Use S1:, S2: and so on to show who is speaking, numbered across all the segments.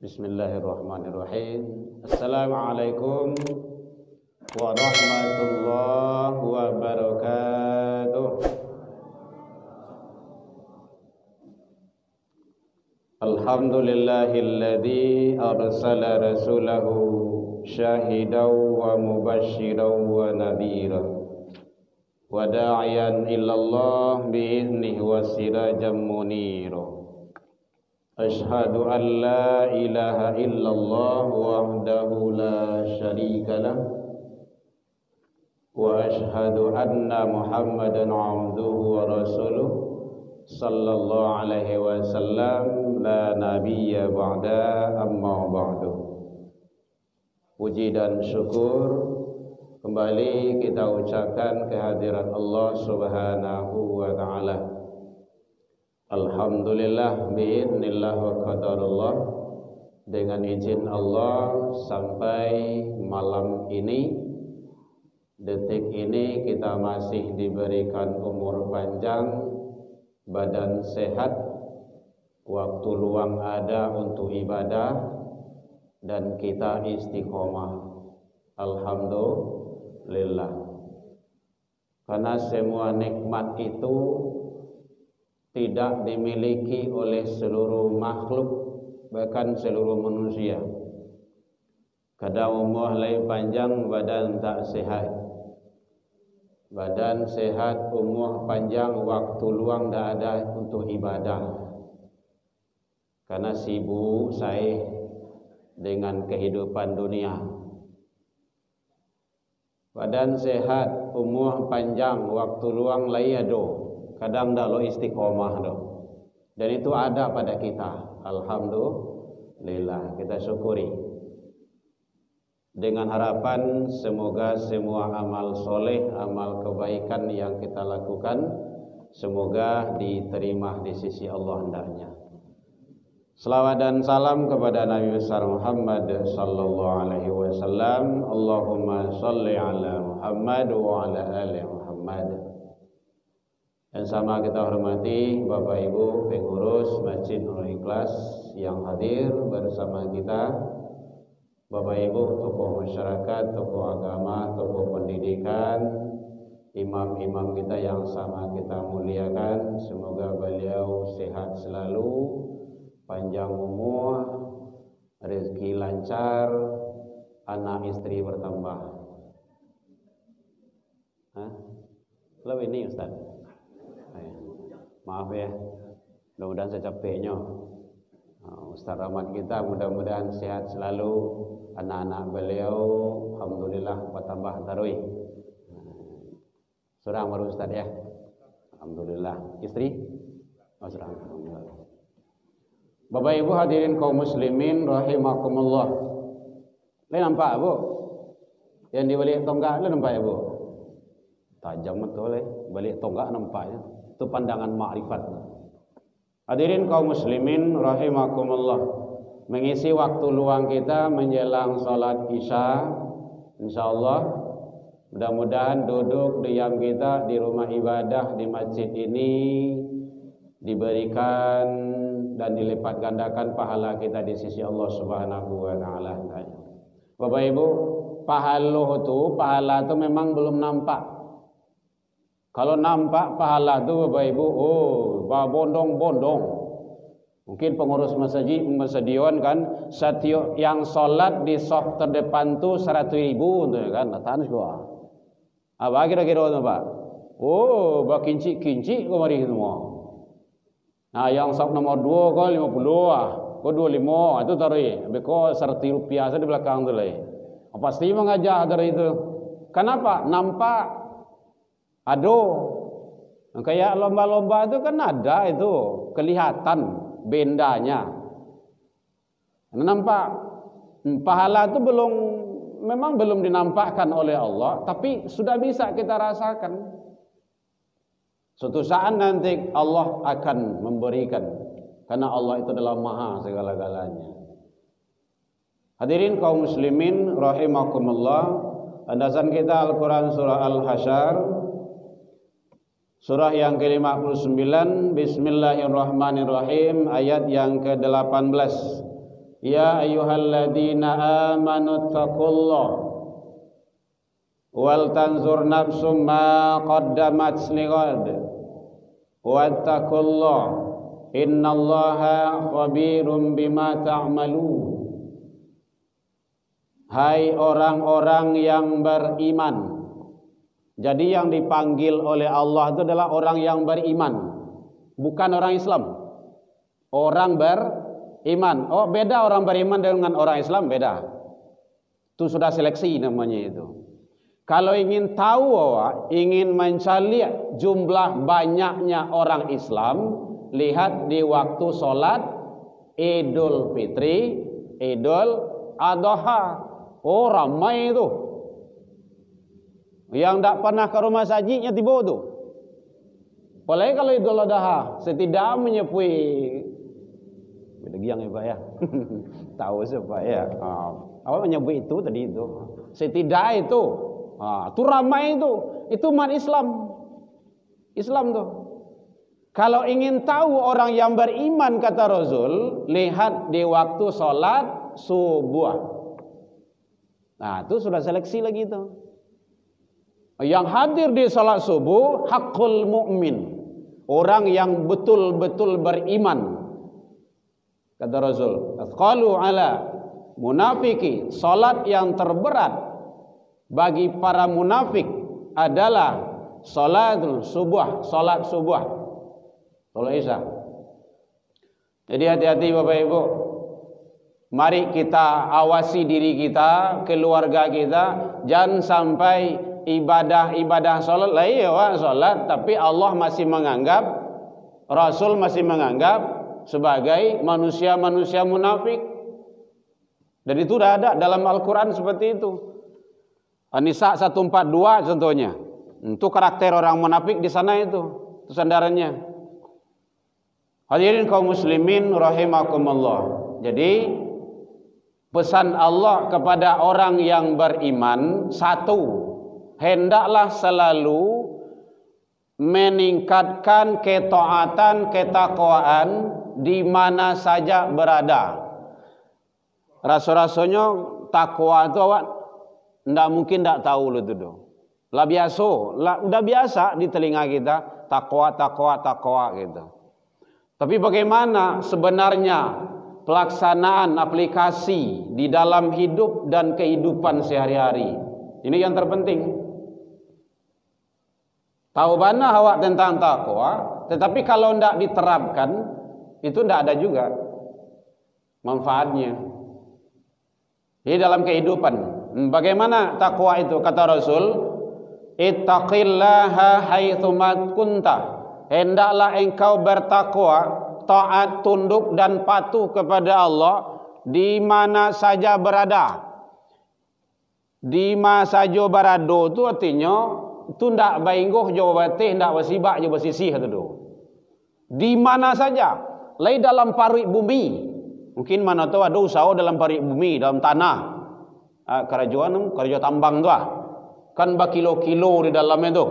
S1: Bismillahirrahmanirrahim. Assalamualaikum warahmatullahi wabarakatuh. Alhamdulillahilladzi arsala rasulahu syahidan wa mubasysyiran wa nadhira wa da'iyan ilallah bi'idnihi wa sirajan munira. Ashhadu an la ilaha illallah wahdahu la syarika lah wa ashhadu anna Muhammadan abduhu wa rasuluh sallallahu alaihi wasallam la nabiyya ba'da amma ba'du. Puji dan syukur kembali kita ucapkan kehadirat Allah Subhanahu wa taala. Alhamdulillah bi'idznillah wa qadarullah, dengan izin Allah sampai malam ini, detik ini kita masih diberikan umur panjang, badan sehat, waktu luang ada untuk ibadah, dan kita istiqomah. Alhamdulillah. Karena semua nikmat itu tidak dimiliki oleh seluruh makhluk, bahkan seluruh manusia. Kadang umur lagi panjang, badan tak sehat. Badan sehat, umur panjang, waktu luang tak ada untuk ibadah. Karena sibuk saya dengan kehidupan dunia. Badan sehat, umur panjang, waktu luang lagi ada. Kadang dah lo istiqomah do. Dan itu ada pada kita. Alhamdulillah, kita syukuri. Dengan harapan semoga semua amal soleh, amal kebaikan yang kita lakukan, semoga diterima di sisi Allah hendaknya. Selawat dan salam kepada Nabi besar Muhammad sallallahu alaihi wasallam. Allahumma shalli ala Muhammad wa ala ali Muhammad. Dan sama kita hormati Bapak Ibu pengurus Masjid Nurul Ikhlas yang hadir bersama kita, Bapak Ibu tokoh masyarakat, tokoh agama, tokoh pendidikan, imam-imam kita yang sama kita muliakan. Semoga beliau sehat selalu, panjang umur, rezeki lancar, anak istri bertambah. Lalu ini Ustaz, maaf ya, mudah-mudahan saya capeknya. Ustaz Rahmat kita mudah-mudahan sehat selalu, anak-anak beliau alhamdulillah bertambah tarui. Seorang baru Ustaz ya, alhamdulillah. Istri? Oh, seorang. Alhamdulillah. Bapak Ibu hadirin kaum muslimin rahimakumullah. Lain nampak Bu? Yang di balik tonggak itu nampak ya Bu? Tajam betul ya, balik tonggak nampaknya. Itu pandangan makrifat. Hadirin kaum muslimin rahimakumullah, mengisi waktu luang kita menjelang salat Isya, insyaallah mudah-mudahan duduk diam kita di rumah ibadah di masjid ini diberikan dan dilipat gandakan pahala kita di sisi Allah Subhanahu wa taala. Bapak Ibu, pahala itu memang belum nampak. Kalau nampak pahala itu Bapak Ibu, bondong-bondong. Mungkin pengurus masjidon kan, setiap yang sholat di soft terdepan tuh 100.000 tuh kan, tahan gua. Apa kira-kira tuh Pak? Oh, bak kinci kemari semua. Nah, yang soft nomor 2 kok 50 ah, kok 25 itu taruh. Beko 100 rupiah di belakang tuh lah. Pasti mengajak dari itu. Kenapa? Nampak. Aduh. Kayak lomba-lomba itu kan ada itu kelihatan bendanya. Nampak pahala itu memang belum dinampakkan oleh Allah, tapi sudah bisa kita rasakan. Suatu saat nanti Allah akan memberikan, karena Allah itu adalah maha segala-galanya. Hadirin kaum muslimin rahimakumullah, landasan kita Al-Quran surah Al-Hasyr, surah yang ke-59, Bismillahirrahmanirrahim, ayat yang ke-18. Ya ayyuhalladzina amanu taqullah wal tanzur nafsum ma qaddamat lighad wattaqullah innallaha khabirum bima ta'malun. Hai orang-orang yang beriman. Jadi yang dipanggil oleh Allah itu adalah orang yang beriman, bukan orang Islam. Orang beriman. Oh, beda orang beriman dengan orang Islam, beda. Itu sudah seleksi namanya itu. Kalau ingin tahu, ingin mencari jumlah banyaknya orang Islam, lihat di waktu sholat Idul Fitri, Idul Adha. Oh, ramai itu. Yang tak pernah ke rumah sajidnya tiba tu. Apalagi kalau Idul Adha, setidaknya menyepui bedagiang ya Pak ya. Tahu siapa ya. Apa menyebut itu tadi itu. Setidaknya itu. Itu ramai itu. Itu umat Islam. Islam tuh. Kalau ingin tahu orang yang beriman kata Rasul, lihat di waktu sholat subuh. Nah, itu sudah seleksi lagi itu. Yang hadir di salat subuh haqqul mu'min, orang yang betul-betul beriman. Kata Rasul, qalu ala munafiki, salat yang terberat bagi para munafik adalah salatul subuh, salat subuh, salat Isya. Jadi hati-hati Bapak Ibu. Mari kita awasi diri kita, keluarga kita, jangan sampai ibadah salat lah ya salat, tapi Allah masih menganggap, Rasul masih menganggap sebagai manusia-manusia munafik. Dan itu sudah ada dalam Al-Quran seperti itu. An-Nisa 142 contohnya. Itu karakter orang munafik di sana itu sandarannya. Hadirin kaum muslimin rahimakumullah. Jadi pesan Allah kepada orang yang beriman, satu, hendaklah selalu meningkatkan ketaatan, ketakwaan di mana saja berada. Rasa-rasanya takwa itu awak ndak mungkin ndak tahu lu itu. Lah biasa, udah biasa di telinga kita takwa gitu. Tapi bagaimana sebenarnya pelaksanaan aplikasi di dalam hidup dan kehidupan sehari-hari? Ini yang terpenting. Tahu mana awak tentang takwa, tetapi kalau tidak diterapkan, itu tidak ada juga manfaatnya. Di dalam kehidupan, bagaimana takwa itu? Kata Rasul, ittaqillaha haitsumat kunta. Hendaklah engkau bertakwa, taat, tunduk dan patuh kepada Allah di mana saja berada. Di mana saja berada itu artinya itu ndak bainggoh jawa batih, ndak wasibak jawa basisih itu. Di mana saja, lai dalam parit bumi. Mungkin mana tahu ada usaha dalam parit bumi, dalam tanah. Kerajaan tambang tu kan berkilo-kilo di dalamnya tu.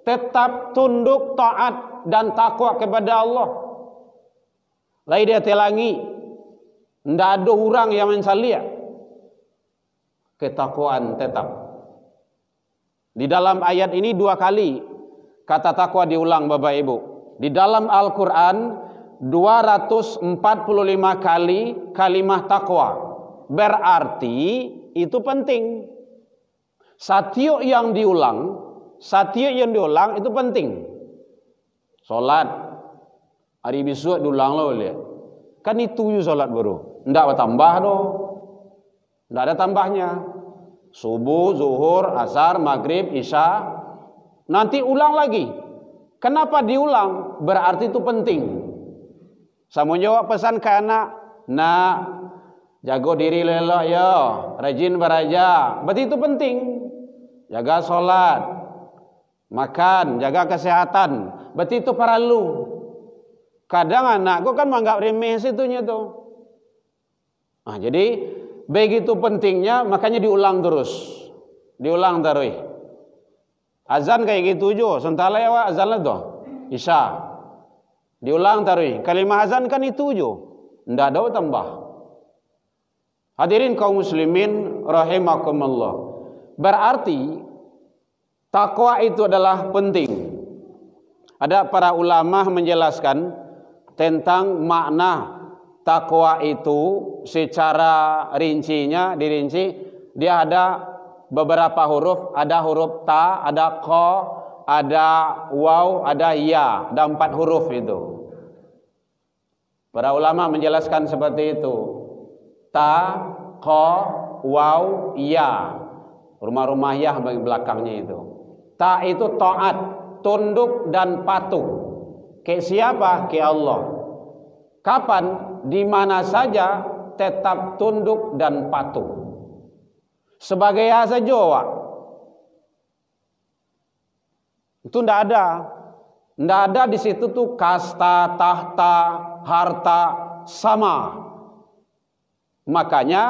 S1: Tetap tunduk, taat dan takwa kepada Allah. Lai dia telangi, ndak ada orang yang mensalia. Ketakwaan tetap. Di dalam ayat ini 2 kali kata takwa diulang Bapak Ibu. Di dalam Al-Quran 245 kali kalimah takwa. Berarti itu penting. Setiap yang diulang itu penting. Salat hari besok diulang lo lihat. Kan itu salat baru. Ndak bertambah doh. Ndak ada tambahnya. Subuh, zuhur, asar, maghrib, isya. Nanti ulang lagi. Kenapa diulang? Berarti itu penting. Saya mau jawab pesan ke anak. Nak, jago diri lelok ya. Rajin beraja. Berarti itu penting. Jaga solat. Makan, jaga kesehatan. Berarti itu perlu. Kadang anak kau kan menganggap remeh situnya tuh. Nah, jadi begitu pentingnya makanya diulang terus. Diulang terus. Azan kayak gitu jo. Sentala ya wa azan lah tuh. Isya. Diulang terus. Kalimah azan kan itu jo. Ndak ada tambah. Hadirin kaum muslimin rahimakumullah. Berarti takwa itu adalah penting. Ada para ulama menjelaskan tentang makna takwa itu secara dirinci. Dia ada beberapa huruf, ada huruf ta, ada qa, ada waw, ada ya, ada 4 huruf itu. Para ulama menjelaskan seperti itu. Ta, qa, waw, ya. Rumah-rumah ya bagi belakangnya itu. Ta itu taat, tunduk dan patuh. Ke siapa? Ke Allah. Kapan? Di mana saja tetap tunduk dan patuh. Sebagai asa Jawa. Itu ndak ada. Ndak ada di situ tuh kasta, tahta, harta sama. Makanya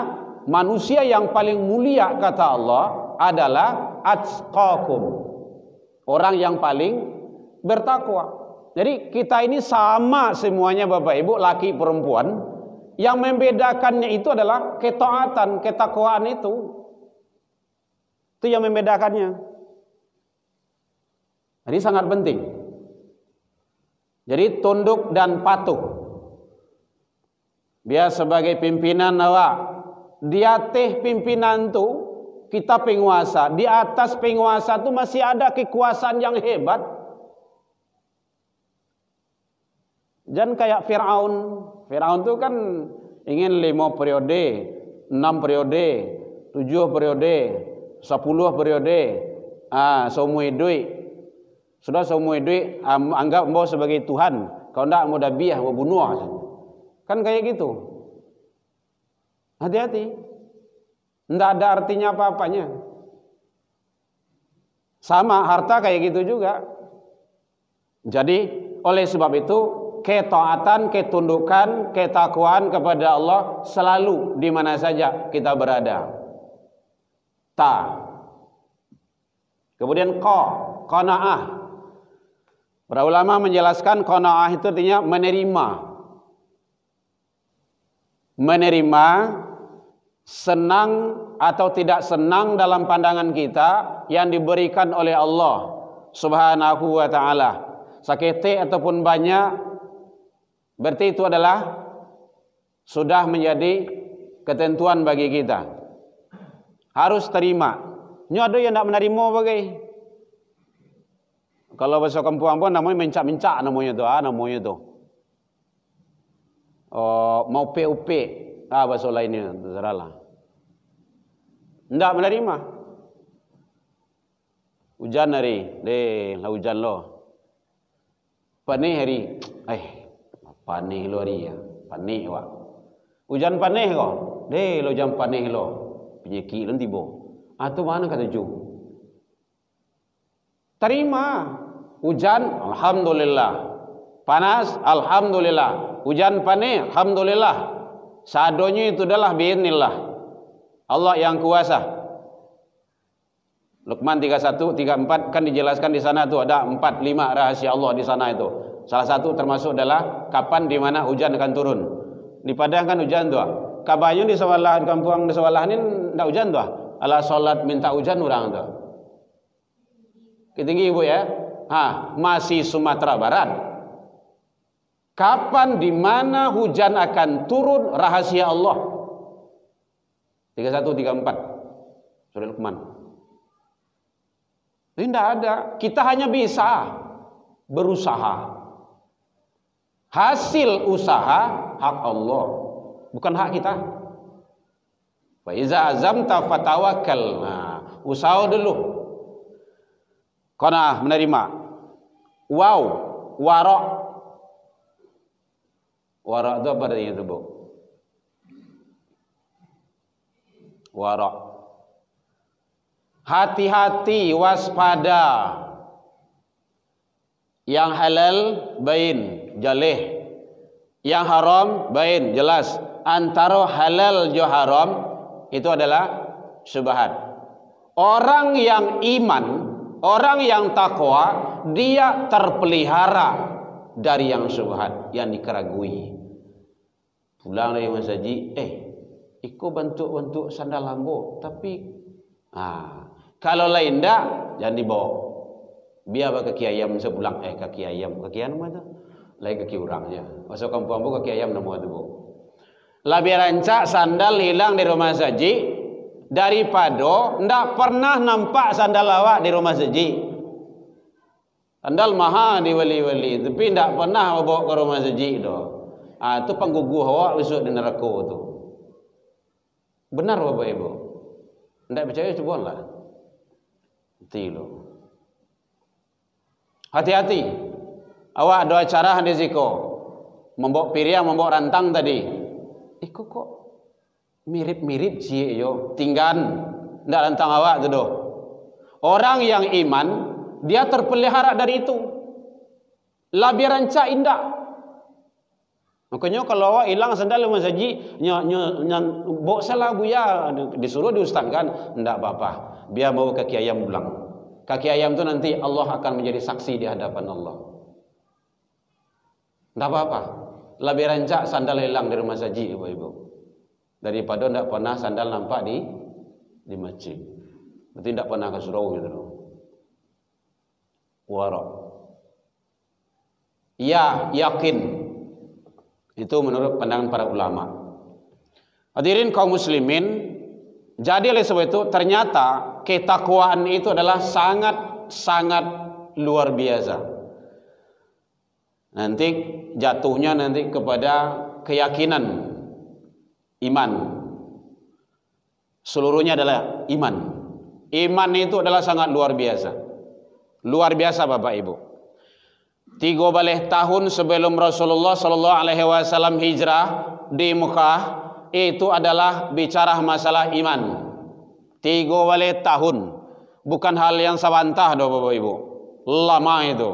S1: manusia yang paling mulia kata Allah adalah atqakum. Orang yang paling bertakwa. Jadi kita ini sama semuanya Bapak Ibu, laki perempuan. Yang membedakannya itu adalah ketaatan, ketakwaan itu. Itu yang membedakannya. Jadi sangat penting. Jadi tunduk dan patuh. Dia sebagai pimpinan awak. Dia pimpinan tu, kita penguasa. Di atas penguasa tu masih ada kekuasaan yang hebat. Jangan kayak Fir'aun. Fir'aun itu kan ingin 5 periode, 6 periode, 7 periode, 10 periode. Semua duit. Sudah semua duit anggap mau sebagai Tuhan. Kalau tidak mau dabiah, mau bunuh. Kan kayak gitu. Hati-hati. Tidak ada artinya apa-apanya. Sama harta kayak gitu juga. Jadi oleh sebab itu ketaatan, ketundukan, ketakwaan kepada Allah selalu di mana saja kita berada. Ta. Kemudian qanaah. Para ulama menjelaskan qanaah itu artinya menerima. Menerima, senang atau tidak senang dalam pandangan kita yang diberikan oleh Allah Subhanahu wa taala. Sakit ataupun banyak, berarti itu adalah sudah menjadi ketentuan bagi kita. Harus terima. Ini ada yang tidak menerima bagai. Kalau bahasa kampung pun namanya mencak-mencak namanya tu, namanya tu. Mau PUP, bahasa lainnya terserahlah. Tidak menerima. Hujan hari, lah hujan lo. Panih hari, panih lo hari ya, panih wak. Hujan panih kok, lo hujan panih lo. Penyeki lo tiba. Atau mana kata ju? Terima. Hujan, alhamdulillah. Panas, alhamdulillah. Hujan panih, alhamdulillah. Sadonya itu adalah biiznillah. Allah yang kuasa. Luqman 31, 34 kan dijelaskan di sana tuh ada 4, 5 rahasia Allah di sana itu. Salah satu termasuk adalah kapan di mana hujan akan turun. Di Padang kan hujan tuh. Kabarnya di sebelah kampung di sebelah ini enggak hujan tuh. Ala salat minta hujan orang tuh. Ketinggi Ibu ya. Masih Sumatera Barat. Kapan di mana hujan akan turun, rahasia Allah. 31 34 Surah Luqman. Ini tidak ada. Kita hanya bisa berusaha. Hasil usaha hak Allah, bukan hak kita. Fa iza azamta fatawakkal. Nah, usaha dulu. Kena menerima. Wow, warok. Warok itu apa artinya itu, Bu? Warok. Hati-hati, waspada. Yang halal bain, jalih. Yang haram bain, jelas. Antara halal dan haram itu adalah syubhat. Orang yang iman, orang yang takwa, dia terpelihara dari yang syubhat, yang dikeragui. Pulang dari masjid, ikut bentuk-bentuk sandal lambo, tapi kalau lain tak, jangan dibawa. Biar kaki ayam sepulang, kaki ayam nama tu, lain kaki orang je. Masuk kampung bu kaki ayam nama tu bu. Lebih rancak sandal hilang di rumah saji daripada ndak pernah nampak sandal awak di rumah saji. Sandal mahal di wali-wali, tapi ndak pernah bawa ke rumah saji tu. Itu pengguguh awak besok di neraka tu. Benar Bapak Ibu? Ndak percaya cobalah. Tilo. Hati-hati. Awak ada acara di ziko, membawa piring, membawa rantang tadi. Kok mirip-mirip cie yo, tinggan ndak rantang awak tu doh. Orang yang iman, dia terpelihara dari itu. Lebih rancak indah. Makanya kalau awak hilang sandal rumah saji, bawa salah buya, disuruh diustazkan, ndak apa-apa. Biar bawa kaki ayam pulang. Kaki ayam tu nanti Allah akan menjadi saksi di hadapan Allah. Tidak apa-apa. Lebih rancak sandal hilang di rumah saji, Bapak Ibu, daripada tidak pernah sandal nampak di masjid. Berarti tidak pernah ke surau gitu loh. Warok. Ya, yakin. Itu menurut pandangan para ulama. Hadirin kaum muslimin, jadi oleh sebab itu ternyata ketakwaan itu adalah sangat luar biasa. Nanti jatuhnya nanti kepada keyakinan, iman. Seluruhnya adalah iman. Iman itu adalah sangat luar biasa. Luar biasa Bapak Ibu. 3 tahun sebelum Rasulullah sallallahu alaihi wasallam hijrah di Mekah, itu adalah bicara masalah iman. 3 tahun, bukan hal yang sabantah doh Bapak Ibu. Lama itu.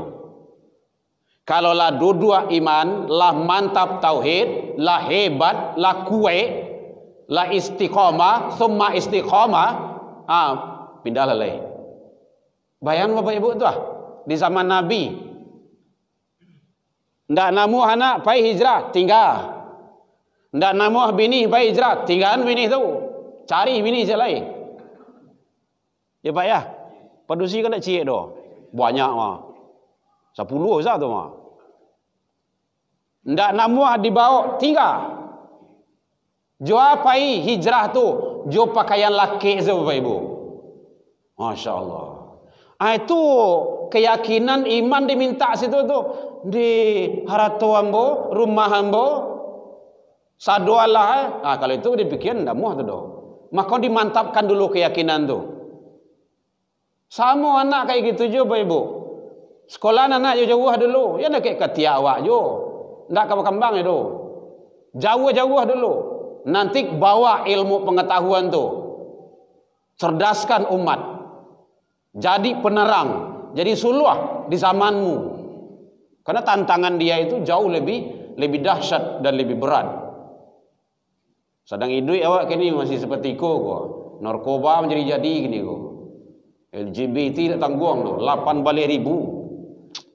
S1: Kalau lah dua iman, lah mantap tauhid, lah hebat, lah kuat, lah istiqamah, summa istiqamah, pindah lalai. Bayang Bapak Ibu tu di zaman Nabi. Ndak namu anak pai hijrah, tinggal. Ndak namu bini pai hijrah, tinggal bini tu. Cari bini je lain. Ya Pak ya. Padusi kan nak cik doh. Banyak mah. 10 sah tu mah. Ndak namu dibawa, tinggal. Jua pai hijrah tu, jo pakaian laki tu Bapak Ibu. Masya-Allah. Itu keyakinan iman diminta situ tu. Di harato ambo, rumah ambo, sadu Allah. Kalau itu dipikir ndak muah tu doh. Maka dimantapkan dulu keyakinan tu. Sama anak kayak gitu jo Bapak Ibu. Sekolah anak jauh-jauh dulu. Ya nak kayak ketia awak jo. Ndak kembang itu. Jauh-jauh dulu. Nanti bawa ilmu pengetahuan tu. Cerdaskan umat. Jadi penerang, jadi suluh di zamanmu. Karena tantangan dia itu jauh lebih dahsyat dan lebih berat. Sedang hidup awak kini masih seperti ko. Narkoba menjadi gini ko. LGBT tak tanggung tu, 8 balik ribu.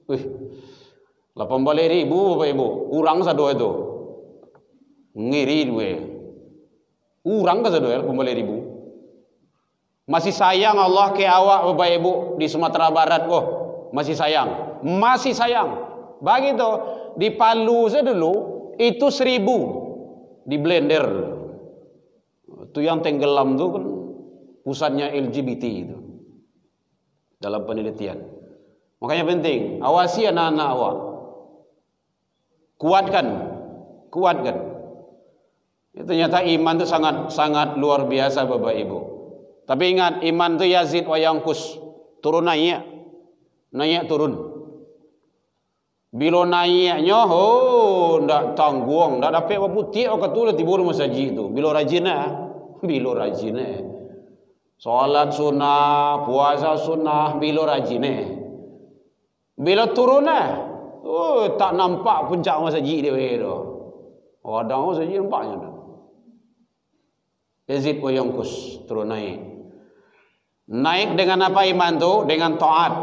S1: 8 balik ribu Bapak Ibu. Urang satu itu. Ngiri dua. Urang ke satu 8 balik ribu. Masih sayang Allah ke awak Bapak Ibu di Sumatera Barat. Masih sayang. Masih sayang. Begitu di Palu saya dulu itu 1000 di blender. Itu yang tenggelam tuh kan pusatnya LGBT itu dalam penelitian. Makanya penting awasi anak-anak awak, kuatkan. Ternyata iman itu sangat luar biasa Bapak Ibu. Tapi ingat, iman itu yazid wa yanqus, turun naik turun. Bila naiknya, ndak tanggung, ndak dapat apa putih, apa tu lah tibur masjid itu. Bila rajinnya, salat sunnah, puasa sunnah, bila rajinnya. Bila turunnya, tak nampak puncak masjid dia itu. Ada masjid nampaknya tu. Yazid wa yanqus, turun naik. Naik dengan apa iman tu? Dengan taat,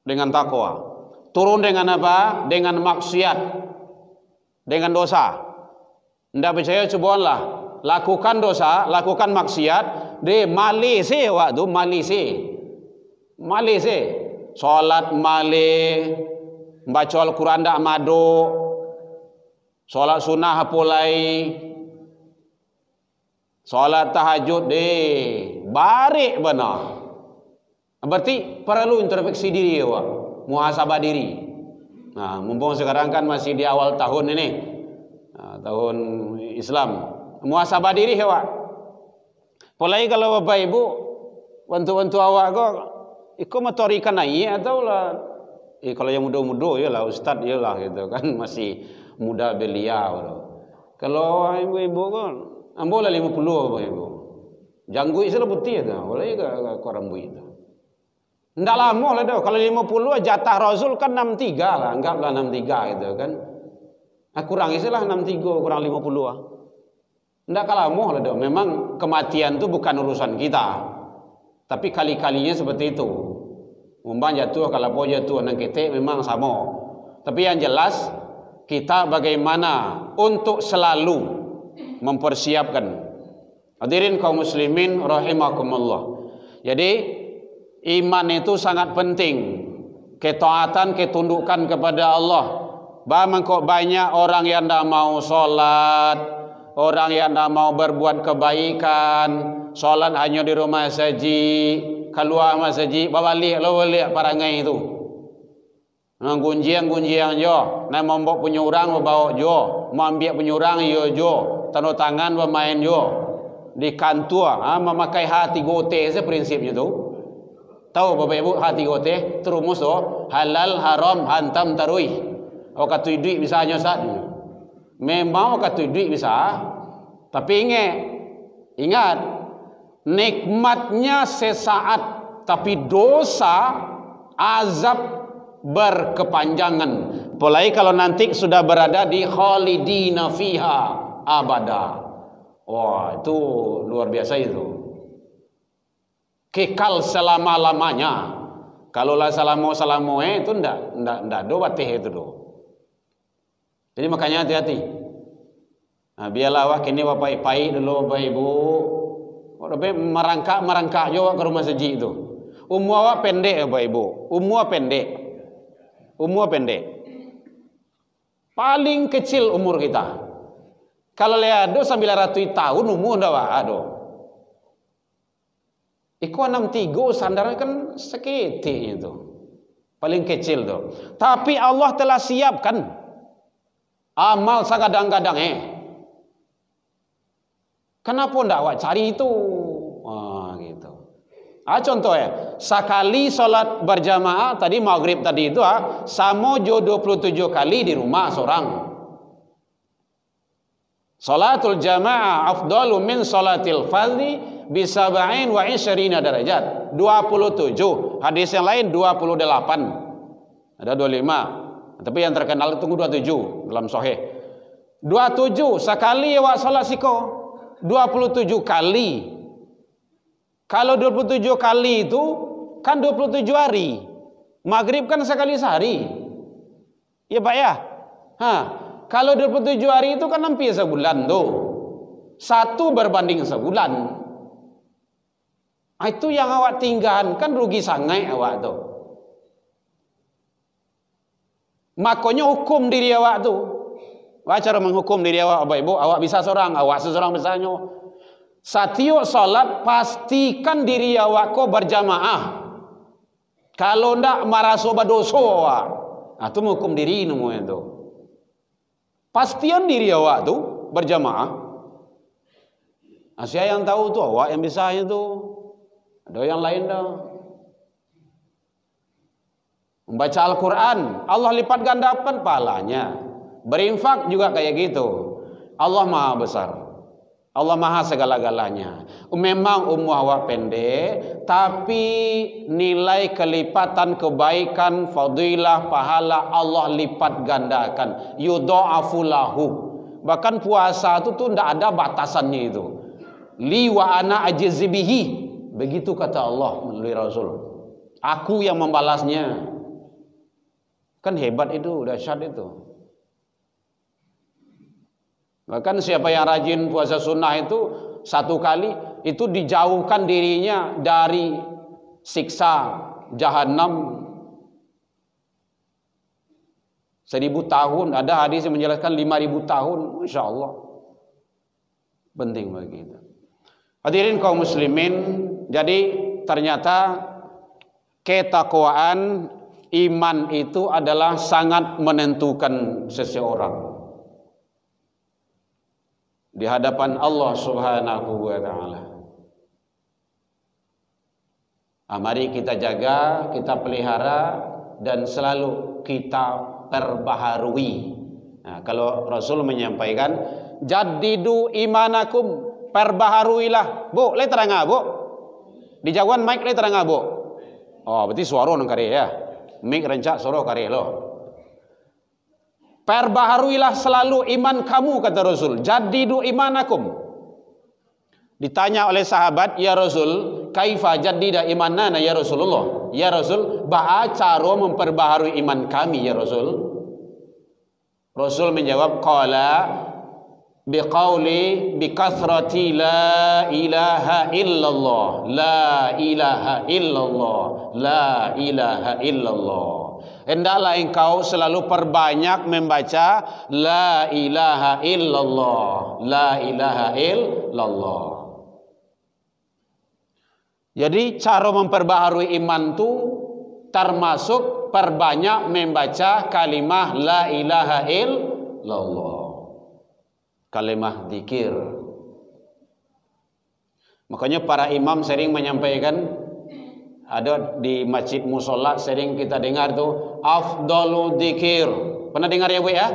S1: dengan takwa. Turun dengan apa? Dengan maksiat, dengan dosa. Tidak percaya, cobalah lakukan dosa, lakukan maksiat, de malise waktu malise. Salat malih, baca Al-Quran dak maduk, salat sunnah apolai, salat tahajud barik benar. Berarti perlu introspeksi diri awak, muhasabah diri. Nah, mumpung sekarang kan masih di awal tahun ini, tahun Islam, muhasabah diri awak. Apalagi kalau Bapak Ibu bantu awak kok ikut motorikan naik atau lah, kalau yang muda-muda ya lah ustaz ya lah gitu kan, masih muda belia. Kalau ibu-ibu kan ambolah 50 Bapak Ibu. Janggui sila putih tu, boleh ke rambut itu. Ndak lama lah dah. Kalau 50 jatah Rasul kan 63 lah, anggaplah 63 gitu kan. Kurang isilah 63 kurang 50. Ndak lama lah dah. Memang kematian tu bukan urusan kita. Tapi kali-kalinya seperti itu. Umpam jatuh, kalau po jatuh anak kita memang sama. Tapi yang jelas kita bagaimana untuk selalu mempersiapkan. Hadirin kaum muslimin rahimakumullah. Jadi iman itu sangat penting. Ketaatan, ketundukan kepada Allah. Kok banyak orang yang tidak mau sholat, orang yang tidak mau berbuat kebaikan, sholat hanya di rumah saja, keluar masjid, balik parangai itu. Gunjiang jo, nak membawa punya orang bawa jo, mau ambil punya orang yo jo, tanda tangan bermain jo. Di kantor, memakai hati gote se prinsipnya tu. Tahu Bapak Ibu hati gote, terumus tu halal haram hantam tarui. Kata duit bisa hanya saat. Memang kata duit bisa, tapi ingat nikmatnya sesaat, tapi dosa azab berkepanjangan. Apalagi kalau nanti sudah berada di khalidina fiha abada. Wah, itu luar biasa itu. Kekal selama-lamanya. Kalaulah selama itu ndak do batih itu do. Jadi makanya hati-hati. Nah, biarlah awak kini bapak pai dulu Bapak Ibu. Tapi merangkak jo ke rumah masjid itu. Umur awak pendek Bapak Ibu. Umur pendek. Paling kecil umur kita. Kalau lihat 900 tahun umur dah ada. Iku 63 sandarnya kan seketik itu. Paling kecil tu. Tapi Allah telah siapkan amal sakadang-kadang Kenapa ndak awak cari itu? Gitu. Contoh sekali solat berjamaah tadi maghrib tadi itu sama jo 27 kali di rumah seorang. Salatul jamaah afdalu min salatil fardhi bi 27 darajat. 27. Hadis yang lain 28. Ada 25. Tapi yang terkenal itu 27 dalam sahih. 27 sekali awak salat siko. 27 kali. Kalau 27 kali itu kan 27 hari. Maghrib kan sekali sehari. Ya Pak ya? Kalau 27 hari itu kan hampir sebulan tuh. 1 berbanding sebulan. Itu yang awak tinggalkan kan rugi sangat awak tuh. Makanya hukum diri awak tu. Cara menghukum diri awak, Bapak Ibu, awak bisa seorang, awak seseorang misalnya. Setiap salat pastikan diri awak kau berjamaah. Kalau ndak merasa berdosa awak. Itu menghukum diri namanya tu. Pastian diri awak tu berjamaah. Siapa yang tahu tu awak yang bisa itu. Ada yang lain dah. Membaca Al-Quran, Allah lipat gandakan pahalanya. Berinfak juga kayak gitu. Allah Maha Besar. Allah Maha segala-galanya. Memang umur awak pendek, tapi nilai kelipatan kebaikan, fadilah, pahala Allah lipat gandakan. Yudha'afu lahu. Bahkan puasa itu tuh tidak ada batasannya itu. Li wa ana ajzi bihi. Begitu kata Allah melalui Rasul. Aku yang membalasnya. Kan hebat itu, dahsyat itu. Bahkan siapa yang rajin puasa sunnah itu satu kali itu dijauhkan dirinya dari siksa jahanam 1000 tahun. Ada hadis yang menjelaskan 5000 tahun. Masya Allah. Penting bagi kita. Hadirin kaum muslimin, jadi ternyata ketakwaan iman itu adalah sangat menentukan seseorang di hadapan Allah Subhanahu wa taala. Mari kita jaga, kita pelihara dan selalu kita perbaharui. Kalau Rasul menyampaikan, jaddidu imanakum, perbaharuilah. Bu, le terang bu. Di jagoan mic le terang bu. Oh, berarti suara nang kare ya. Mic rencak suara kare lo. Perbaharuilah selalu iman kamu, kata Rasul. Jaddidu imanakum. Ditanya oleh sahabat, ya Rasul, kaifa jaddida imanana ya Rasulullah? Ya Rasul, ba'a cara memperbaharui iman kami ya Rasul? Rasul menjawab, qala biqauli bikathrati la ilaha illallah, la ilaha illallah, la ilaha illallah. Hendaklah engkau selalu perbanyak membaca la ilaha illallah, la ilaha illallah. Jadi cara memperbaharui iman itu termasuk perbanyak membaca kalimah la ilaha illallah, kalimah zikir. Makanya para imam sering menyampaikan, ada di masjid musola sering kita dengar tuh afdalu dzikir. Pernah dengar ya Bu ya?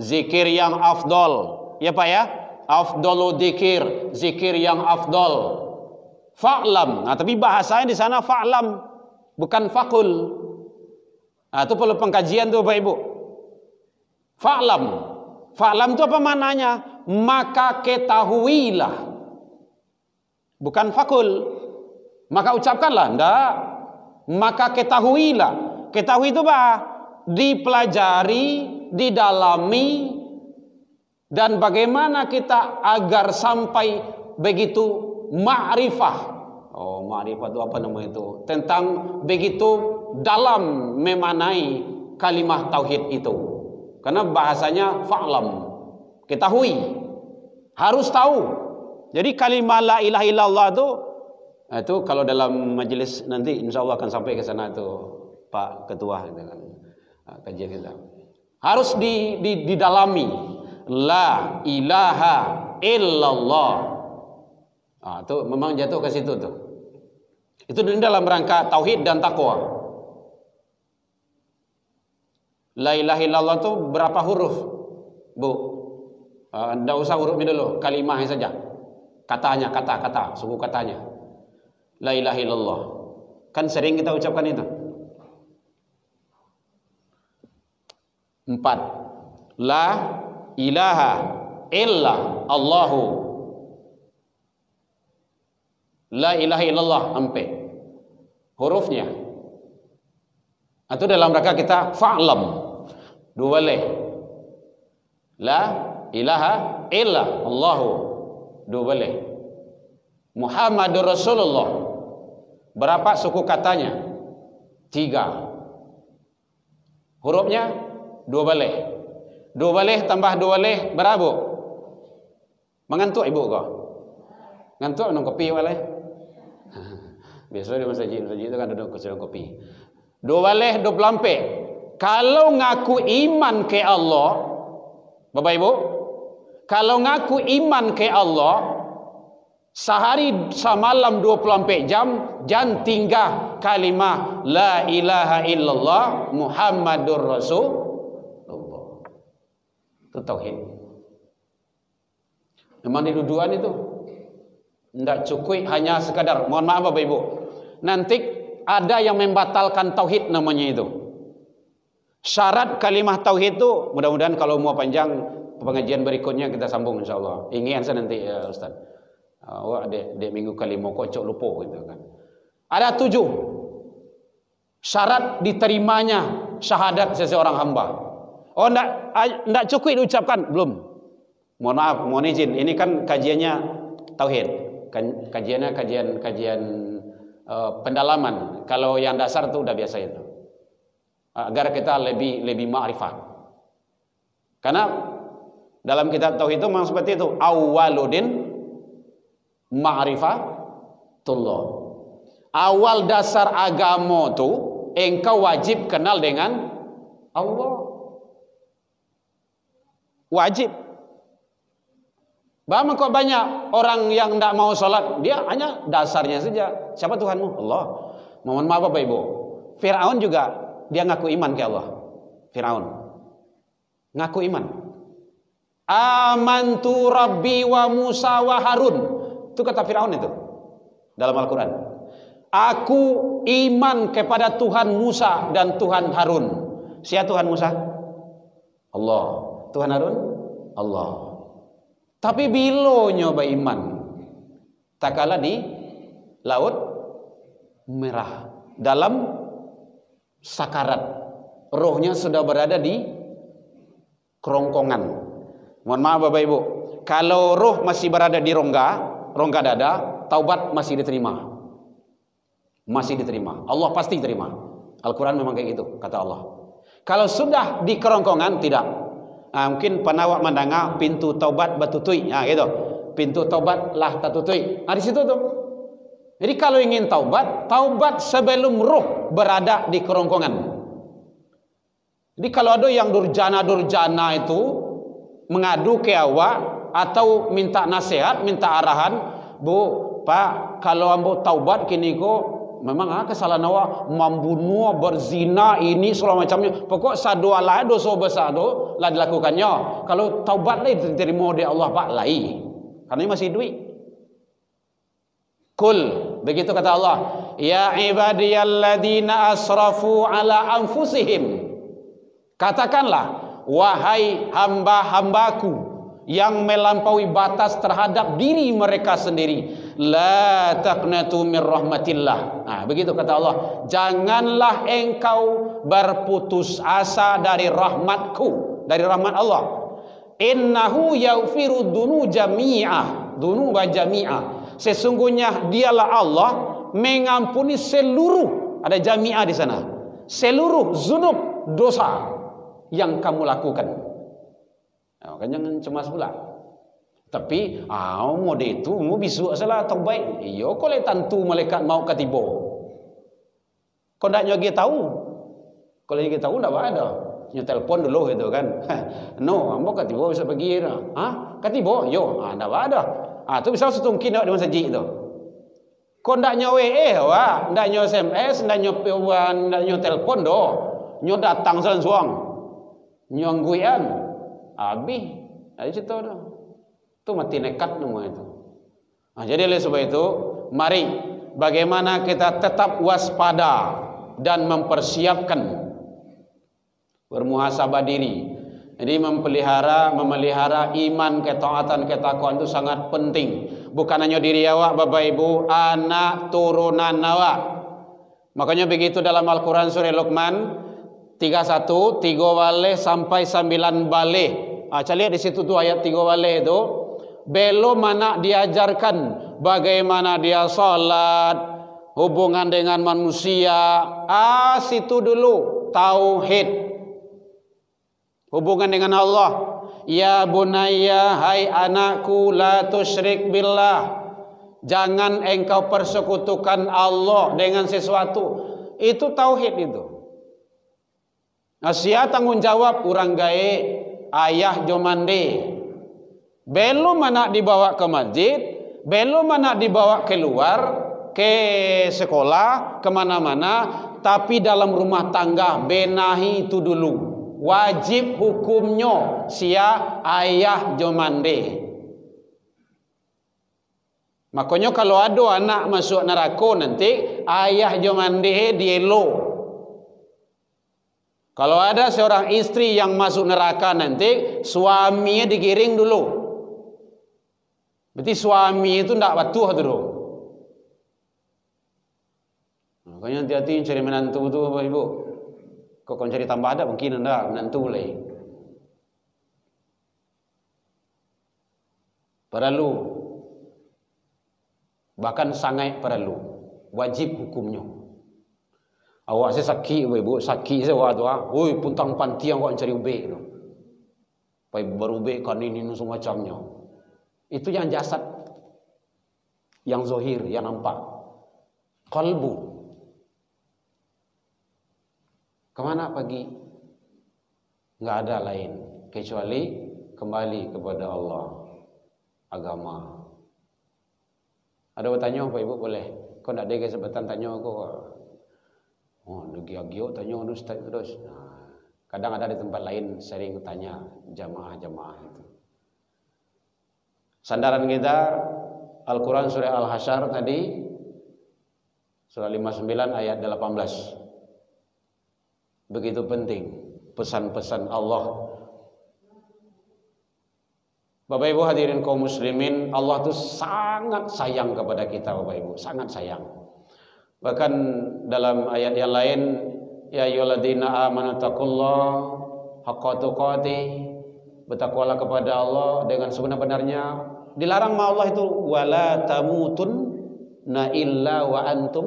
S1: Zikir yang afdal. Ya Pak ya? Afdalu dzikir, zikir yang afdal. Fa'lam. Nah, tapi bahasanya di sana fa'lam, bukan fakul. Nah, itu perlu pengkajian tuh Bapak Ibu. Fa'lam. Fa'lam itu apa maknanya? Maka ketahuilah. Bukan fakul. Maka ucapkanlah, enggak. Maka ketahuilah. Ketahui itu apa? Dipelajari, didalami, dan bagaimana kita agar sampai begitu ma'rifah. Oh, ma'rifah itu apa namanya itu? Tentang begitu dalam memanai kalimah tauhid itu. Karena bahasanya fa'lam. Ketahui. Harus tahu. Jadi kalimah la ilaha illallah itu kalau dalam majelis nanti insya Allah akan sampai ke sana itu Pak Ketua gitu kan, kajian kita harus didalami la ilaha illallah. Itu memang jatuh ke situ tuh. Itu dalam rangka tauhid dan takwa. La ilaha illallah itu berapa huruf Bu? Enggak usah hurufnya dulu, kalimahnya saja, katanya, kata suku katanya. La ilaha illallah. Kan sering kita ucapkan itu. 4. La ilaha illa Allahu. La ilaha illallah sampai hurufnya. Atau dalam rangka kita fa'lam. Dua le. La ilaha illa Allahu. Dua le. Muhammadur Rasulullah. Berapa suku katanya? 3. Hurufnya 2 baleh. 2 baleh tambah 2 baleh berapa? Mengantuk ibu kau? Ngantuk minum kopi baleh? Biasa di masjid itu kan duduk kursi kopi. 2 baleh 24. Kalau ngaku iman ke Allah, Bapak Ibu, kalau ngaku iman ke Allah, sehari semalam 24 jam, jangan tinggal kalimah la ilaha illallah Muhammadur Rasulullah. Itu tauhid. Memang di duduan itu tidak cukup hanya sekadar, mohon maaf Bapak Ibu, nanti ada yang membatalkan tauhid namanya itu. Syarat kalimah tauhid itu, mudah-mudahan kalau mau panjang pengajian berikutnya kita sambung insyaallah. Ingin saya nanti ya Ustaz. Awak dek minggu kali mau kocok lupa gitu kan. Ada 7 syarat diterimanya syahadat seseorang hamba. Oh enggak cukup diucapkan, belum. Mohon maaf, mohon izin. Ini kan kajiannya tauhid. Kajiannya kajian pendalaman. Kalau yang dasar itu udah biasa itu. Agar kita lebih ma'rifat. Karena dalam kitab tauhid itu memang seperti itu. Awwaluddin ma'rifatullah. Awal dasar agama itu engkau wajib kenal dengan Allah. Wajib. Bahkan kok banyak orang yang tidak mau sholat, dia hanya dasarnya saja. Siapa Tuhanmu? Allah. Mohon maaf Bapak Ibu, Fir'aun juga dia ngaku iman ke Allah. Fir'aun ngaku iman. Amantu Rabbi wa Musa wa Harun. Itu kata Fir'aun itu dalam Al-Quran. Aku iman kepada Tuhan Musa dan Tuhan Harun. Siapa Tuhan Musa? Allah. Tuhan Harun? Allah. Tapi bila nyoba iman, tak kalah di Laut Merah. Dalam sakarat, rohnya sudah berada di kerongkongan. Mohon maaf Bapak Ibu, kalau roh masih berada di rongga dada, taubat masih diterima. Masih diterima. Allah pasti terima. Al-Quran memang kayak gitu, kata Allah. Kalau sudah di kerongkongan, tidak. Mungkin penawak mendengar pintu taubat batutui. Gitu. Pintu taubat lah tatutui. Di situ tuh. Jadi kalau ingin taubat sebelum roh berada di kerongkongan. Jadi kalau ada yang durjana itu mengadu ke awak atau minta nasihat, minta arahan, Bu, Pak, kalau ambo taubat kini kok memang kesalahan awak membunuh, berzina, ini segala macamnya. Pokok sadua lah dosa besar do lah dilakukannya. Kalau taubat lah diterima oleh Allah Pak lai. Karena masih duit. Kul, begitu kata Allah, ya ibadiyalladzina asrafu ala anfusihim. Katakanlah, wahai hamba-hambaku yang melampaui batas terhadap diri mereka sendiri, la taqnatu min rahmatillah. Begitu kata Allah, janganlah engkau berputus asa dari rahmatku, dari rahmat Allah. Innahu yaghfiru dunuba jami'ah. Sesungguhnya dialah Allah mengampuni seluruh, ada jami'ah di sana, seluruh zunub, dosa yang kamu lakukan. Kan jangan cemas pula. Tapi mode itu mau bisu salah atau baik. Iyo kau tentu malaikat mau katibo. Kau ndak nyogi tahu. Kalau nyogi tahu ndak ada. Nyo telepon dulu gitu kan. No, ambo katibo bisa pergi. Katibo? Yo, ndak ada. Tu bisa setungkin di masjid itu. Kau ndak nyo ndak nyo SMS, ndak nyo telepon do. Nyo datang selang-selang. Nyo ngguian. Habis ada cerita dah. Itu mati nekat semua itu. Jadi oleh sebab itu, mari bagaimana kita tetap waspada dan mempersiapkan bermuhasabah diri. Jadi memelihara iman, ketaatan, ketakwaan itu sangat penting. Bukan hanya diri awak, Bapak Ibu, anak turunan awak. Makanya begitu dalam Al-Quran surah Luqman 31, 3 baleh sampai 9 baleh. Lihat di situ tuh ayat 3 baleh itu. Belum anak diajarkan bagaimana dia salat, hubungan dengan manusia. Situ dulu tauhid. hubungan dengan Allah. Ya bunayya, hai anakku, la tusyrik billah. Jangan engkau persekutukan Allah dengan sesuatu. Itu tauhid itu. Asia tanggung jawab urang gae, ayah jomande. Belum anak dibawa ke masjid, belum anak dibawa keluar ke sekolah, kemana-mana, tapi dalam rumah tangga benahi itu dulu. Wajib hukumnya sia ayah jomande. Makanya kalau ada anak masuk neraka nanti ayah jomande dielo. Kalau ada seorang istri yang masuk neraka nanti suaminya digiring dulu. Berarti suami itu tidak patuh dulu. Makanya hati-hati cari menantu tu Bapak Ibu. Kau kalau cari tambah ada mungkin anda menantu lagi. Perlu, bahkan sangat perlu, wajib hukumnya. Awak saya sakit Ibu, sakit saya waktu oi puntang pantiang kau cari ubek tu. Pai baru ubek kan ini semua macamnya. Itu yang jasad, yang zahir, yang nampak. Kalbu kemana pergi? Enggak ada lain kecuali kembali kepada Allah, agama. Ada bertanya Pak Ibu boleh? Kau tidak ada kesempatan tanya aku. Oh, lagi tanya Ustaz terus. Kadang ada di tempat lain sering tanya jamaah-jamaah itu. Sandaran kita Al-Quran surah Al-Hasyr tadi, surah 59 ayat 18. Begitu penting pesan-pesan Allah. Bapak Ibu hadirin kaum muslimin, Allah itu sangat sayang kepada kita Bapak Ibu, sangat sayang. Bahkan dalam ayat yang lain, ya ayyuhalladzina amanu taqullaha haqqa tuqatih, bertakwalah kepada Allah dengan sebenar-benarnya. Dilarang sama Allah itu wala tamutunna illa wa antum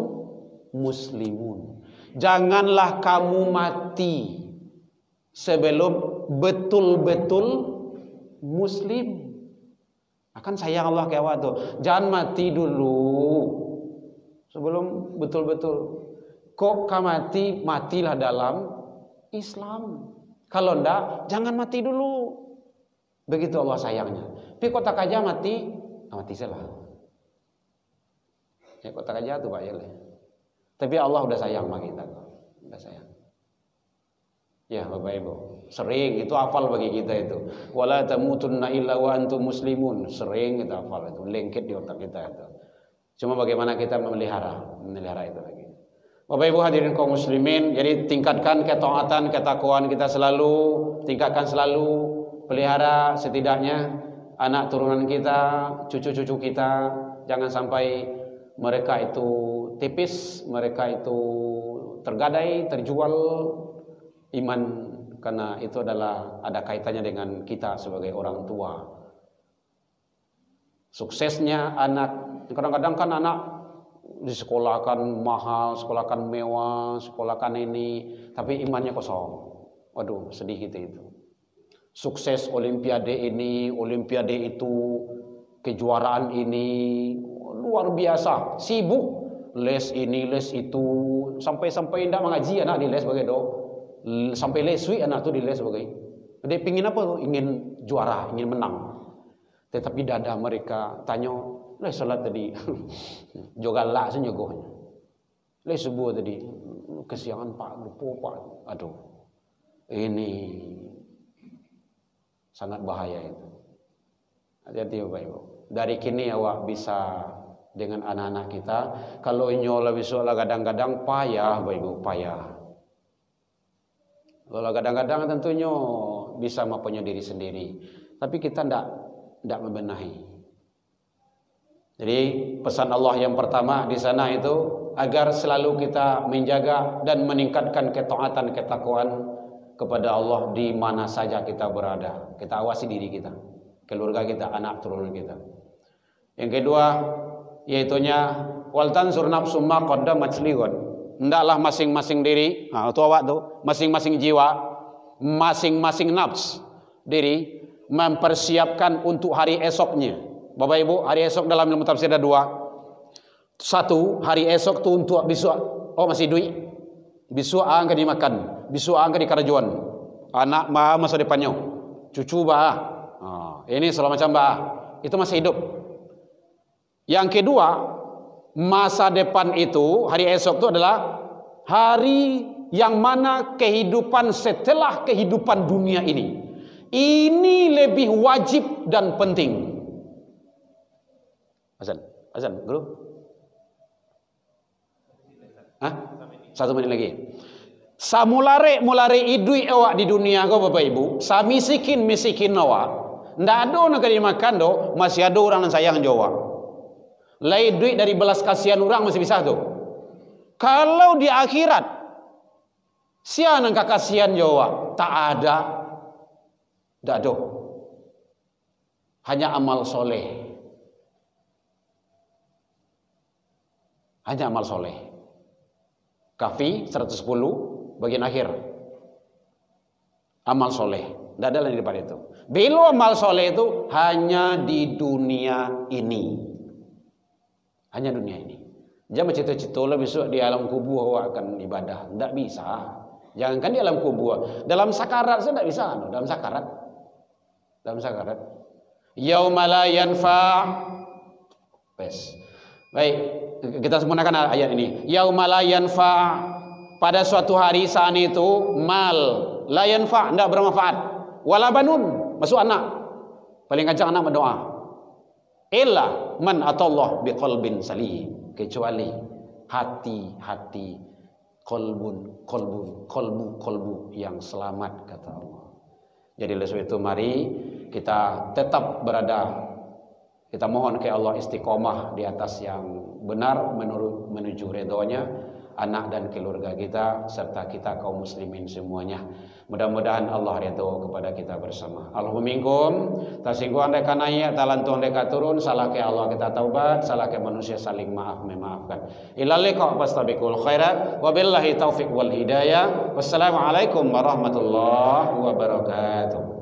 S1: muslimun. Janganlah kamu mati sebelum betul-betul muslim. Akan sayang Allah ke awak tu. Jangan mati dulu sebelum betul-betul. Kok mati, matilah dalam Islam. Kalau enggak, jangan mati dulu. Begitu Allah sayangnya. Tapi kok tak aja mati, mati salah. Ya kok tak aja tu Pak ya. Tapi Allah udah sayang sama kita, udah sayang. Ya Bapak Ibu, sering itu hafal bagi kita itu. Wala tamutunna illa wa antum muslimun. Sering kita hafal itu, lengket di otak kita itu. Cuma bagaimana kita memelihara itu lagi. Bapak Ibu hadirin kaum muslimin, jadi tingkatkan ketaatan, ketakwaan kita selalu, tingkatkan selalu, pelihara setidaknya anak turunan kita, cucu-cucu kita, jangan sampai mereka itu tipis, mereka itu tergadai, terjual iman, karena itu adalah ada kaitannya dengan kita sebagai orang tua. Suksesnya anak, kadang-kadang kan anak disekolahkan mahal, sekolahkan mewah, sekolahkan ini, tapi imannya kosong. Waduh, sedih kita itu. Sukses olimpiade ini, olimpiade itu, kejuaraan ini, luar biasa, sibuk. Les ini, les itu, sampai tidak mengaji anak di les sebagai sampai les week anak tu di les sebagai. Dia pingin apa tu? Ingin juara, ingin menang. Tetapi dada mereka tanya, les salat tadi, jogalak senyogohnya. Les subuh tadi, kesiangan Pak, lupa Pak. Aduh, ini sangat bahaya itu. Hati-hati Bapak Ibu. Dari kini awak bisa dengan anak-anak kita. Kalau nyola besok kadang-kadang payah Bapak Ibu, payah. Kalau kadang-kadang tentunya bisa mempunyai diri sendiri, tapi kita tidak membenahi. Jadi pesan Allah yang pertama di sana itu agar selalu kita menjaga dan meningkatkan ketaatan, ketakwaan kepada Allah di mana saja kita berada. Kita awasi diri kita, keluarga kita, anak turunan kita. Yang kedua, yaitunya wal tansur nafsum ma qaddamat lighad. Hendaklah masing-masing diri, itu awak tu, masing-masing jiwa
S2: masing-masing nafs diri mempersiapkan untuk hari esoknya. Bapak Ibu, hari esok dalam ilmu tafsir ada dua. Satu, hari esok tu untuk besok. Oh masih duit. Besok angka dimakan, besok angka di karajuan. Anak bah masa depannya, cucu bah. Ini segala macam bah. Itu masih hidup. Yang kedua, masa depan itu, hari esok itu adalah hari yang mana kehidupan setelah kehidupan dunia ini. Ini lebih wajib dan penting. Azan, guru? Hah? 1 menit lagi. Samulare idui awak di dunia kau Bapak Ibu, sa misikin awak. Ndak ada nak dimakan do, masih ada orang yang sayang jawab. Lain duit dari belas kasihan orang masih bisa tu. Kalau di akhirat, siapa yang kasihan jawab? Tak ada. Tak ada. Hanya amal soleh. Hanya amal soleh. Kafi 110 bagian akhir. Amal soleh. Tidak ada lagi daripada itu. Bila amal soleh itu hanya di dunia ini. Hanya dunia ini. Jangan cita-cita lah besok di alam kubur awak akan ibadah. Tidak bisa. Jangankan di alam kubur. Dalam sakarat saya tidak bisa. Dalam sakarat. Dalam sakarat. Yauma la yanfa'. Baik. Kita sempurnakan ayat ini. Yauma la yanfa'. Pada suatu hari saat itu mal la yanfa', tidak bermanfaat. Wala banun, masuk anak. Paling kacang anak berdoa. Illa man atallah biqalbin salim, kecuali hati kolbu yang selamat, kata Allah. Jadi oleh sebab itu mari kita tetap berada, kita mohon ke Allah istiqomah di atas yang benar menuju ridhonya, anak dan keluarga kita serta kita kaum muslimin semuanya. Mudah-mudahan Allah ridho kepada kita bersama. Allahumma minkum. Tasingguan deka naik, talantung deka turun, salah ke Allah kita taubat, salah ke manusia saling maaf memaafkan. Ila liqa fastabiqul khairat wa billahi taufiq wal hidayah. Wassalamualaikum warahmatullahi wabarakatuh.